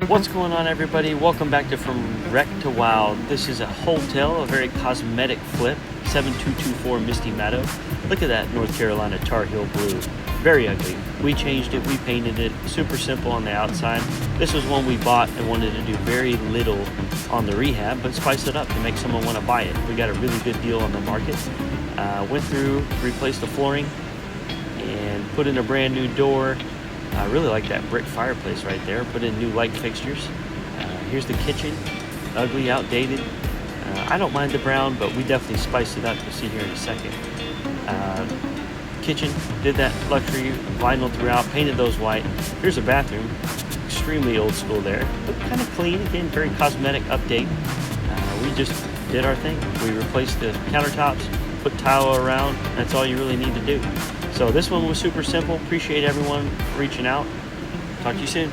What's going on, everybody? Welcome back to From Wreck to Wow. This is a hotel, a very cosmetic flip, 7224 Misty Meadow. Look at that North Carolina Tar Heel blue. Very ugly. We changed it, we painted it, super simple on the outside. This was one we bought and wanted to do very little on the rehab, but spice it up to make someone want to buy it. We got a really good deal on the market. Went through, replaced the flooring, and put in a brand new door. I really like that brick fireplace right there. Put in new light fixtures. Here's the kitchen, ugly, outdated. I don't mind the brown, but we definitely spiced it up. You'll see here in a second. Kitchen, did that luxury vinyl throughout, painted those white. Here's a bathroom, extremely old school there, but kind of clean. Again, very cosmetic update. We just did our thing. We replaced the countertops, put tile around. That's all you really need to do. So this one was super simple. Appreciate everyone reaching out. Talk to you soon.